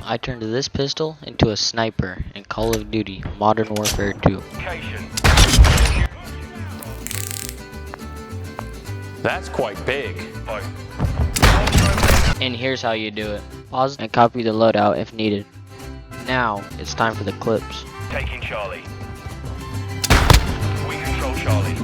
I turned this pistol into a sniper in Call of Duty Modern Warfare 2. That's quite big. And here's how you do it. Pause and copy the loadout if needed. Now, it's time for the clips. Taking Charlie. We control Charlie.